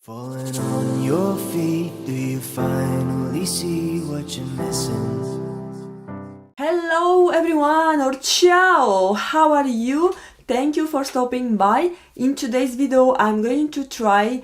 Falling on your feet, do you finally see what you're missing? Hello everyone, or ciao! How are you? Thank you for stopping by. In today's video I'm going to try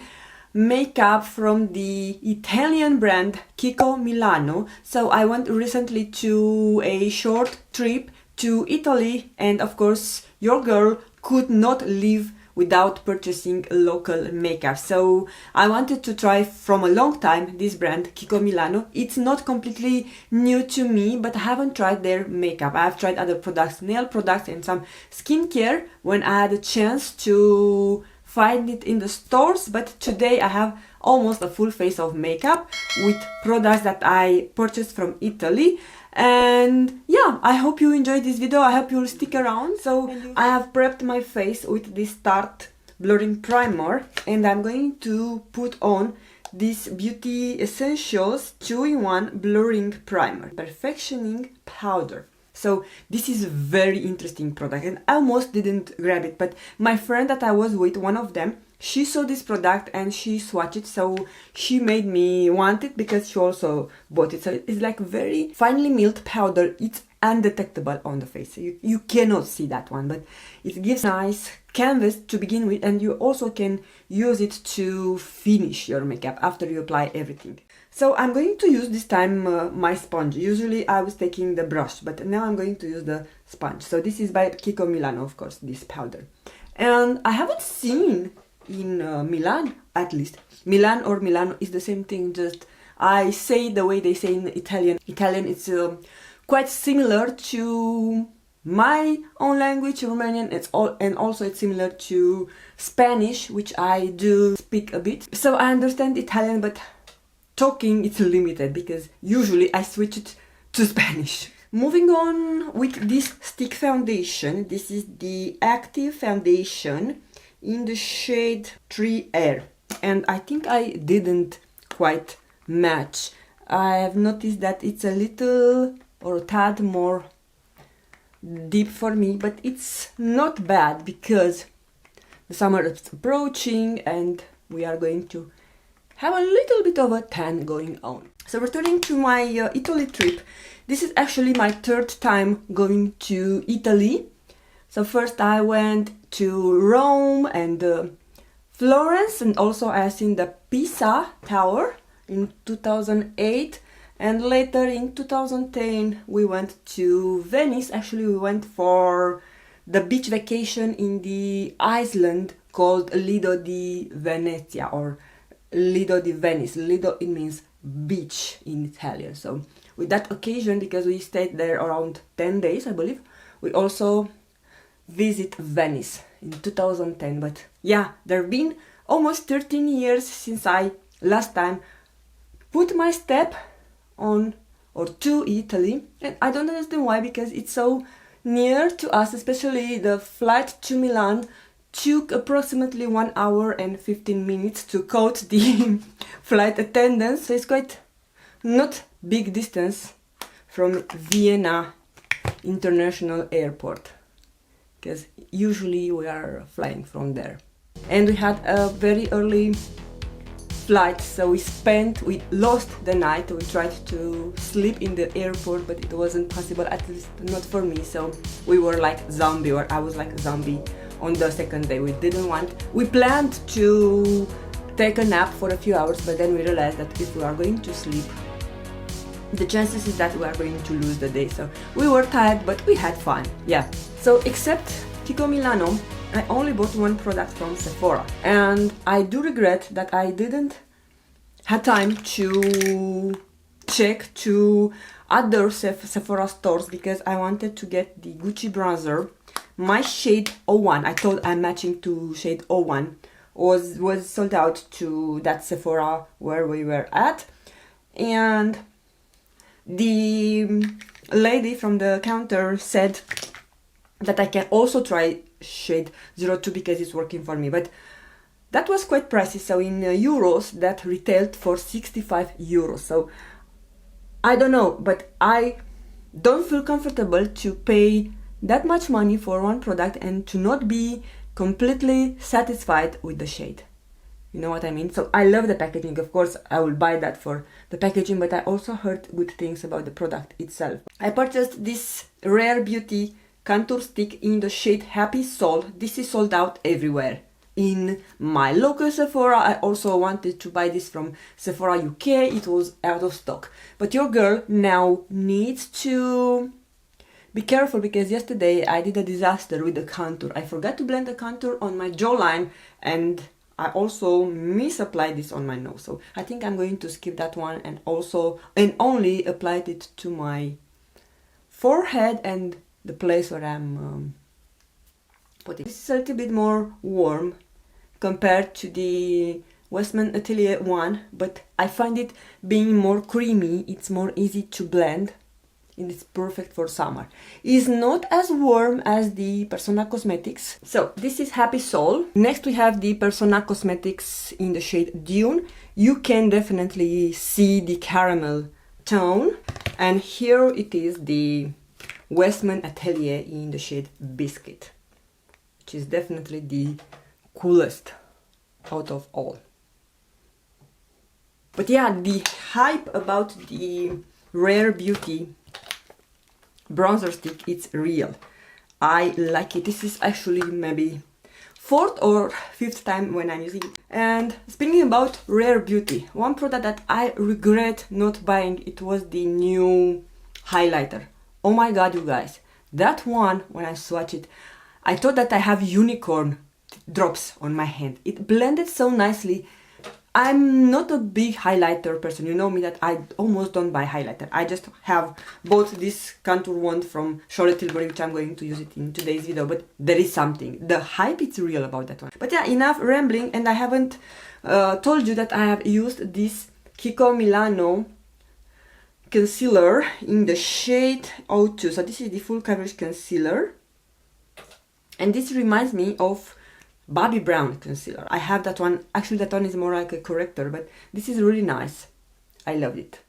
makeup from the Italian brand Kiko Milano. So I went recently to a short trip to Italy, and of course your girl could not live without purchasing local makeup. So I wanted to try from a long time this brand Kiko Milano. It's not completely new to me, but I haven't tried their makeup. I've tried other products, nail products and some skincare when I had a chance to find it in the stores, but today I have almost a full face of makeup with products that I purchased from Italy. And yeah, I hope you enjoyed this video. I hope you'll stick around. So I have prepped my face with this Tarte blurring primer, and I'm going to put on this Beauty Essentials 2-in-1 blurring primer, perfectioning powder. So this is a very interesting product, and I almost didn't grab it, but my friend that I was with, one of them, she saw this product and she swatched it, so she made me want it because she also bought it. So it's like very finely milled powder. It's undetectable on the face. You cannot see that one, but it gives nice canvas to begin with, and you also can use it to finish your makeup after you apply everything. So I'm going to use this time my sponge. Usually I was taking the brush, but now I'm going to use the sponge. So this is by Kiko Milano, of course, this powder. And I haven't seen in Milan, at least. Milan or Milano is the same thing, just I say the way they say in Italian. Italian is quite similar to my own language, Romanian, and also it's similar to Spanish, which I do speak a bit. So I understand Italian, but talking it's limited because usually I switch it to Spanish. Moving on with this stick foundation. This is the Active Foundation in the shade 3 Air, and I think I didn't quite match. I have noticed that it's a little or a tad more deep for me, but it's not bad because the summer is approaching and we are going to have a little bit of a tan going on. So returning to my Italy trip, this is actually my third time going to Italy. So first I went to Rome and Florence, and also I seen the Pisa Tower in 2008, and later in 2010 we went to Venice. Actually we went for the beach vacation in the island called Lido di Venezia, or Lido di Venice. Lido, it means beach in Italian. So with that occasion, because we stayed there around 10 days I believe, we also visit Venice in 2010. But yeah, there have been almost 13 years since I last time put my step on or to Italy, and I don't understand why, because it's so near to us. Especially the flight to Milan took approximately 1 hour and 15 minutes to quote the flight attendants, so it's quite not big distance from Vienna International Airport, because usually we are flying from there. And we had a very early flight, so we lost the night. We tried to sleep in the airport, but it wasn't possible, at least not for me. So we were like zombie, or I was like a zombie on the second day. We planned to take a nap for a few hours, but then we realized that if we are going to sleep, the chances is that we are going to lose the day. So we were tired, but we had fun. Yeah. So except Kiko Milano, I only bought one product from Sephora, and I do regret that I didn't have time to check to other Sephora stores, because I wanted to get the Gucci bronzer. My shade 01, I thought I'm matching to shade 01, was sold out to that Sephora where we were at, and the lady from the counter said that I can also try shade 02 because it's working for me, but that was quite pricey. So in euros that retailed for 65 euros. So I don't know, but I don't feel comfortable to pay that much money for one product and to not be completely satisfied with the shade. You know what I mean? So I love the packaging. Of course, I will buy that for the packaging, but I also heard good things about the product itself. I purchased this Rare Beauty contour stick in the shade Happy Soul. This is sold out everywhere. In my local Sephora, I also wanted to buy this from Sephora UK. It was out of stock. But your girl now needs to be careful, because yesterday I did a disaster with the contour. I forgot to blend the contour on my jawline, and I also misapplied this on my nose. So I think I'm going to skip that one and only applied it to my forehead and the place where I'm putting. This is a little bit more warm compared to the Westman Atelier one, but I find it being more creamy. It's more easy to blend, and it's perfect for summer. It's not as warm as the Persona Cosmetics. So this is Happy Soul. Next we have the Persona Cosmetics in the shade Dune. You can definitely see the caramel tone. And here it is, the Westman Atelier in the shade Biscuit, which is definitely the coolest out of all. But yeah, the hype about the Rare Beauty bronzer stick, it's real. I like it. This is actually maybe 4th or 5th time when I'm using it. And speaking about Rare Beauty, one product that I regret not buying, it was the new highlighter. Oh my god, you guys, that one, when I swatched it, I thought that I have unicorn drops on my hand. It blended so nicely. I'm not a big highlighter person. You know me that I almost don't buy highlighter. I just have bought this contour wand from Charlotte Tilbury, which I'm going to use it in today's video, but there is something. The hype is real about that one. But yeah, enough rambling, and I haven't told you that I have used this Kiko Milano concealer in the shade 02. So this is the full coverage concealer, and this reminds me of Bobbi Brown concealer. I have that one. Actually, that one is more like a corrector, but this is really nice. I love it.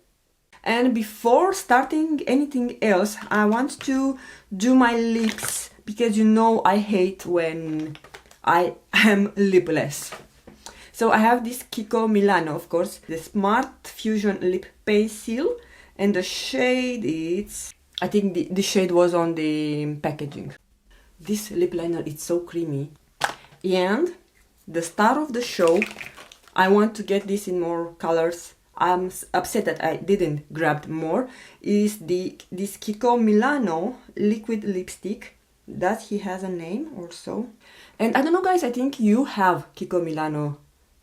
And before starting anything else, I want to do my lips, because you know I hate when I am lipless. So I have this Kiko Milano, of course, the Smart Fusion Lip Pencil, and the shade is, I think the shade was on the packaging. This lip liner is so creamy. And the star of the show, I want to get this in more colors. I'm upset that I didn't grab more. Is this Kiko Milano liquid lipstick. That he has a name also. And I don't know, guys, I think you have Kiko Milano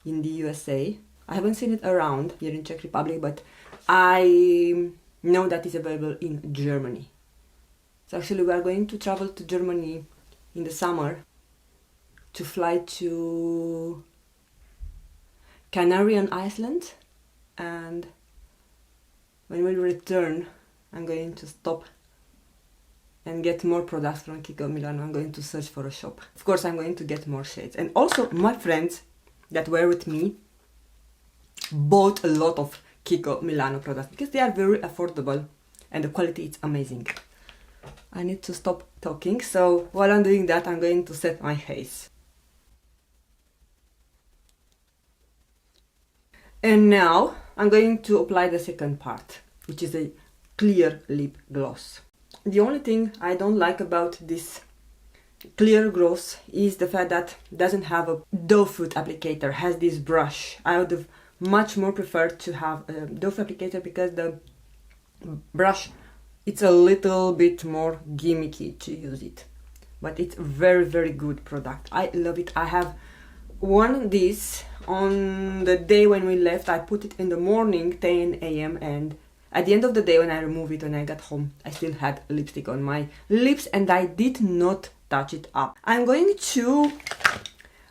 in the USA. I haven't seen it around here in Czech Republic, but I know that it's available in Germany. So actually we are going to travel to Germany in the summer to fly to Canary Island, and when we return I'm going to stop and get more products from Kiko Milano. I'm going to search for a shop. Of course I'm going to get more shades, and also my friends that were with me bought a lot of Kiko Milano products because they are very affordable and the quality is amazing. I need to stop talking, so while I'm doing that I'm going to set my face. And now I'm going to apply the second part, which is a clear lip gloss. The only thing I don't like about this clear gloss is the fact that it doesn't have a doe foot applicator, has this brush. I would have much more preferred to have a doe foot applicator because the brush, it's a little bit more gimmicky to use it. But it's very, very good product. I love it. I have worn this on the day when we left. I put it in the morning, 10 a.m. and at the end of the day when I removed it, when I got home, I still had lipstick on my lips and I did not touch it up. I'm going to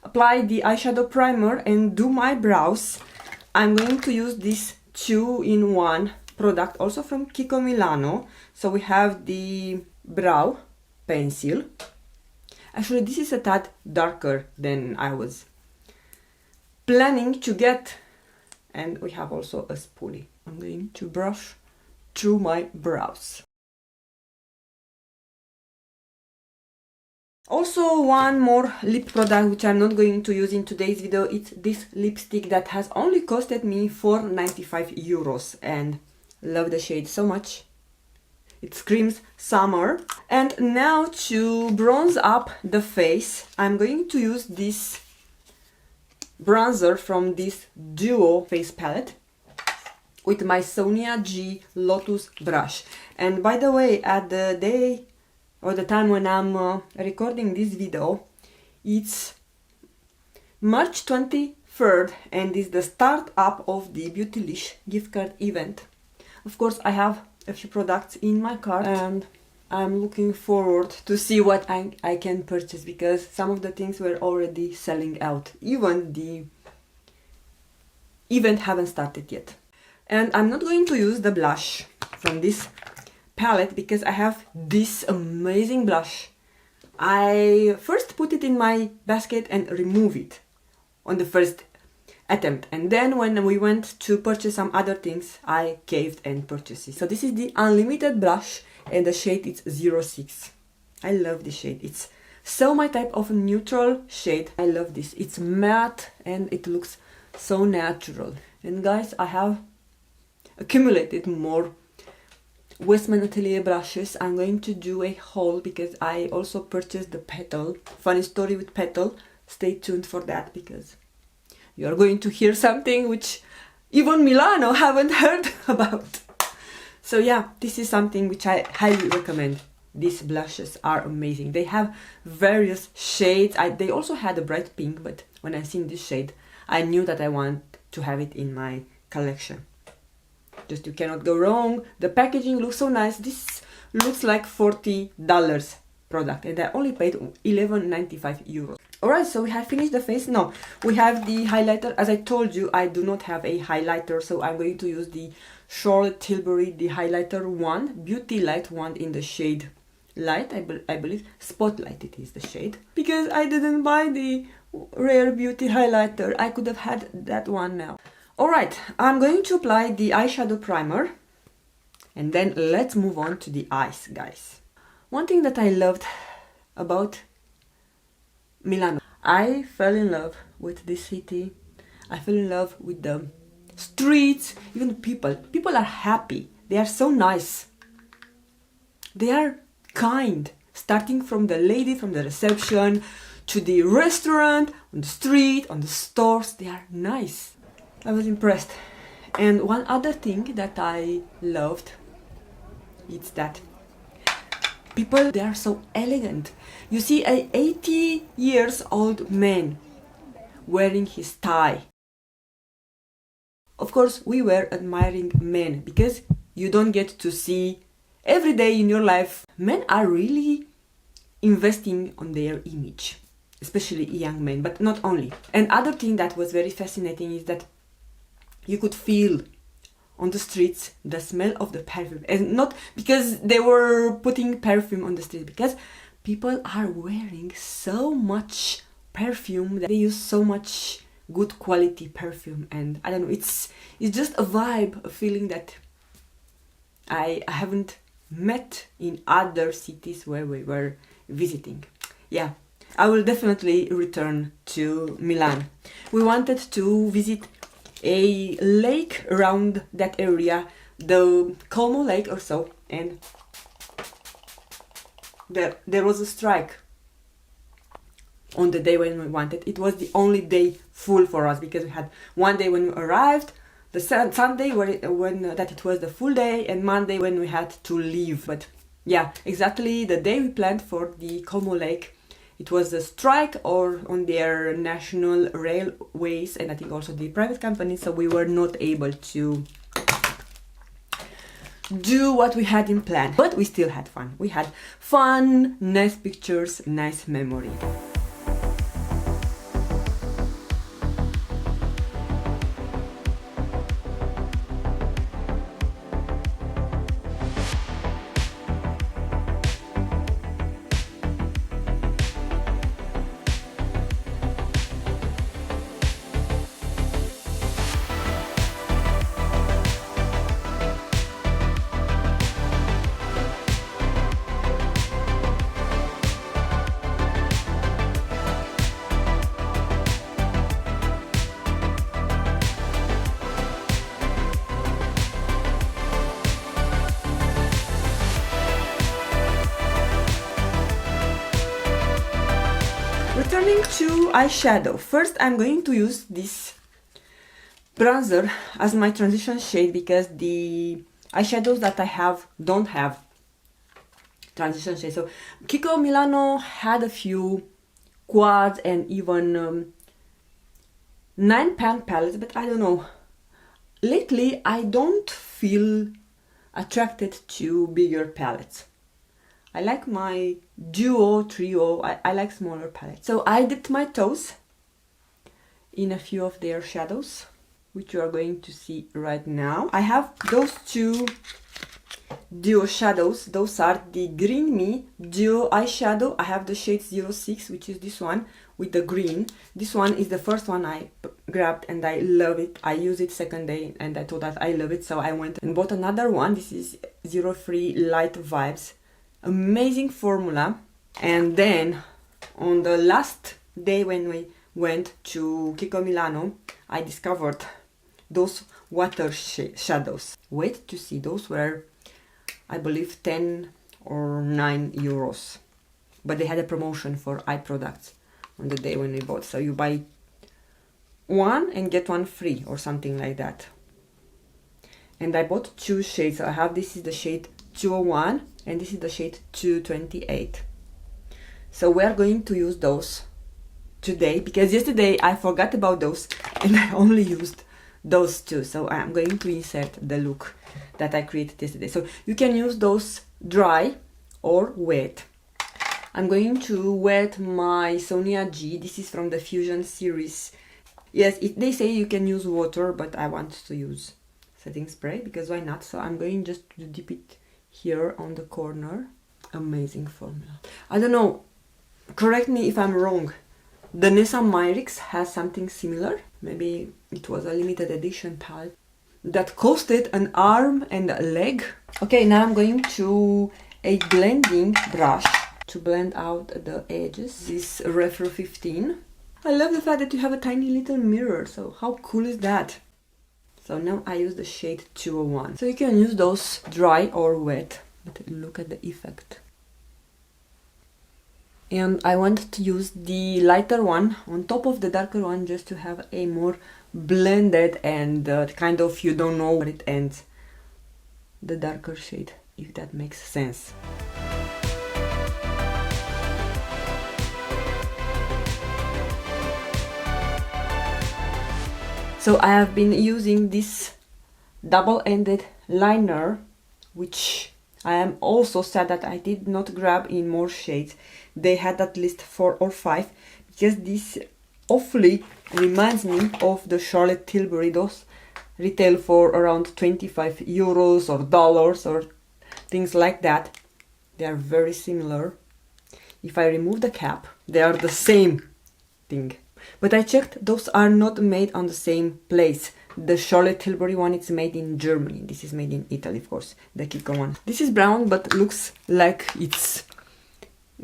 apply the eyeshadow primer and do my brows. I'm going to use this 2-in-1 product, also from Kiko Milano. So we have the brow pencil. Actually, this is a tad darker than I was planning to get, and we have also a spoolie. I'm going to brush through my brows. Also, one more lip product which I'm not going to use in today's video. It's this lipstick that has only costed me 4.95 euros, and love the shade so much. It screams summer. And now to bronze up the face, I'm going to use this bronzer from this Duo face palette with my Sonia G Lotus brush. And by the way, at the day or the time when I'm recording this video, it's March 23rd and is the start up of the Beautylish gift card event. Of course, I have a few products in my cart and I'm looking forward to see what I can purchase, because some of the things were already selling out. Even the event haven't started yet. And I'm not going to use the blush from this palette because I have this amazing blush. I first put it in my basket and remove it on the first attempt, and then when we went to purchase some other things, I caved and purchased it. So this is the Unlimited blush and the shade is 06. I love this shade. It's so my type of neutral shade. I love this. It's matte and it looks so natural. And guys, I have accumulated more Westman Atelier brushes. I'm going to do a haul because I also purchased the Petal. Funny story with Petal. Stay tuned for that because you are going to hear something which even Milano haven't heard about. So yeah, this is something which I highly recommend. These blushes are amazing. They have various shades. They also had a bright pink, but when I seen this shade, I knew that I want to have it in my collection. Just you cannot go wrong. The packaging looks so nice. This looks like $40 product and I only paid 11.95 euros. Alright, so we have finished the face. No, we have the highlighter. As I told you, I do not have a highlighter, so I'm going to use the Charlotte Tilbury, the highlighter wand, Beauty Light wand in the shade Light, I believe. Spotlight it is the shade. Because I didn't buy the Rare Beauty highlighter. I could have had that one now. Alright, I'm going to apply the eyeshadow primer. And then let's move on to the eyes, guys. One thing that I loved about Milan. I fell in love with this city. I fell in love with the streets, even the people. People are happy. They are so nice. They are kind. Starting from the lady from the reception to the restaurant, on the street, on the stores. They are nice. I was impressed. And one other thing that I loved is that people, they are so elegant. You see a 80 years old man wearing his tie. Of course, we were admiring men because you don't get to see every day in your life. Men are really investing on their image, especially young men, but not only. And other thing that was very fascinating is that you could feel on the streets the smell of the perfume, and not because they were putting perfume on the street, because people are wearing so much perfume, they use so much good quality perfume, and I don't know, it's just a vibe, a feeling that I haven't met in other cities where we were visiting. Yeah, I will definitely return to Milan. We wanted to visit a lake around that area, the Como Lake or so, and there was a strike on the day when we wanted. It was the only day full for us because we had one day when we arrived, the Sunday when that it was the full day, and Monday when we had to leave. But yeah, exactly the day we planned for the Como Lake, it was a strike or on their national railways and I think also the private companies, so we were not able to do what we had in plan. But we still had fun. We had fun, nice pictures, nice memory. moving to eyeshadow. First I'm going to use this bronzer as my transition shade because the eyeshadows that I have don't have transition shade. So Kiko Milano had a few quads and even 9-pan palettes, but I don't know. Lately I don't feel attracted to bigger palettes. I like my duo, trio, I like smaller palettes. So I dipped my toes in a few of their shadows, which you are going to see right now. I have those two duo shadows. Those are the Green Me duo eyeshadow. I have the shade 06, which is this one with the green. This one is the first one I grabbed and I love it. I used it second day and I thought that I love it, so I went and bought another one. This is 03 Light Vibes. Amazing formula. And then on the last day when we went to Kiko Milano, I discovered those water shadows. Wait to see, those were, I believe, 10 or 9 euros. But they had a promotion for eye products on the day when we bought. So you buy one and get one free or something like that. And I bought two shades. I have, this is the shade 201 and this is the shade 228. So we are going to use those today because yesterday I forgot about those and I only used those two. So I'm going to insert the look that I created yesterday. So you can use those dry or wet. I'm going to wet my Sonia G. This is from the Fusion series. Yes, they say you can use water, but I want to use setting spray because why not? So I'm going just to dip it here on the corner. Amazing formula. I don't know, correct me if I'm wrong. The Nessa Myrix has something similar. Maybe it was a limited edition palette that costed an arm and a leg. Okay, now I'm going to a blending brush to blend out the edges. This Refro 15. I love the fact that you have a tiny little mirror, so how cool is that? So now I use the shade 201. So you can use those dry or wet, but look at the effect. And I want to use the lighter one on top of the darker one just to have a more blended and kind of, you don't know where it ends, the darker shade, if that makes sense. So I have been using this double-ended liner, which I am also sad that I did not grab in more shades. They had at least 4 or 5, because this awfully reminds me of the Charlotte Tilbury. Those retail for around 25 euros or dollars or things like that. They are very similar. If I remove the cap, they are the same thing. But I checked, those are not made on the same place. The Charlotte Tilbury one, it's made in Germany. This is made in Italy, of course, the Kiko one. This is brown, but looks like it's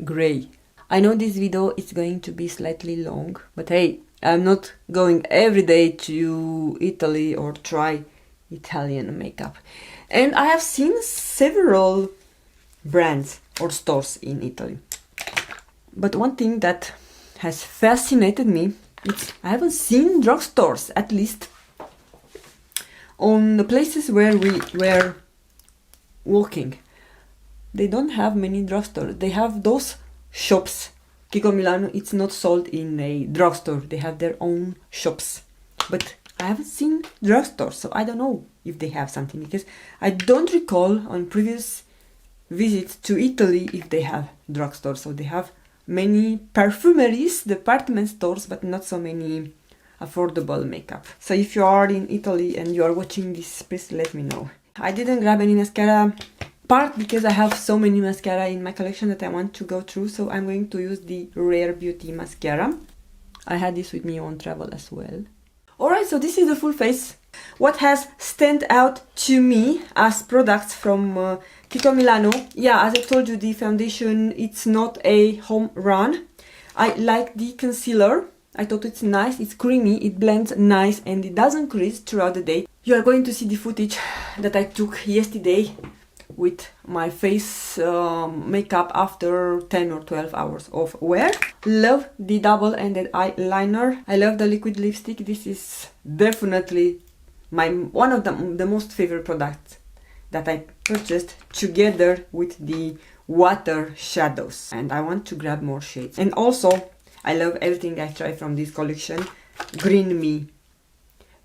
gray. I know this video is going to be slightly long, but hey, I'm not going every day to Italy or try Italian makeup. And I have seen several brands or stores in Italy. But one thing that has fascinated me, I haven't seen drugstores, at least on the places where we were walking. They don't have many drugstores. They have those shops. Kiko Milano, it's not sold in a drugstore. They have their own shops. But I haven't seen drugstores, so I don't know if they have something, because I don't recall on previous visits to Italy if they have drugstores. So they have many perfumeries, department stores, but not so many affordable makeup. So if you are in Italy and you are watching this, please let me know. I didn't grab any mascara, part because I have so many mascara in my collection that I want to go through, so I'm going to use the Rare Beauty mascara. I had this with me on travel as well. Alright, so this is the full face. What has stand out to me as products from Kiko Milano? Yeah, as I told you, the foundation, it's not a home run. I like the concealer. I thought it's nice, it's creamy, it blends nice, and it doesn't crease throughout the day. You are going to see the footage that I took yesterday with my face makeup after 10 or 12 hours of wear. Love the double-ended eyeliner. I love the liquid lipstick. This is definitely one of the most favorite products that I purchased together with the water shadows, and I want to grab more shades. And also I love everything I tried from this collection. Green Me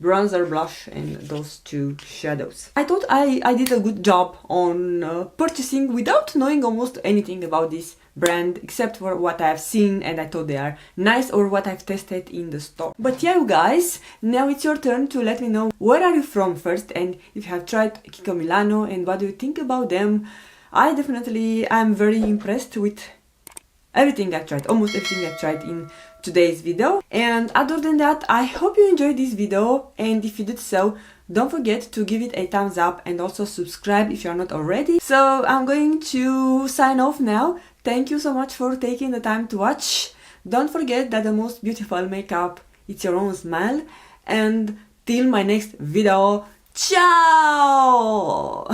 bronzer, blush, and those two shadows. I thought I did a good job on purchasing without knowing almost anything about this brand except for what I have seen and I thought they are nice or what I've tested in the store. But yeah, you guys, now it's your turn to let me know where are you from first, and if you have tried Kiko Milano and what do you think about them. I definitely am very impressed with everything I tried, almost everything I tried in today's video. And other than that, I hope you enjoyed this video, and if you did so, don't forget to give it a thumbs up and also subscribe if you're not already. So I'm going to sign off now. Thank you so much for taking the time to watch. Don't forget that the most beautiful makeup is your own smile, and till my next video, ciao!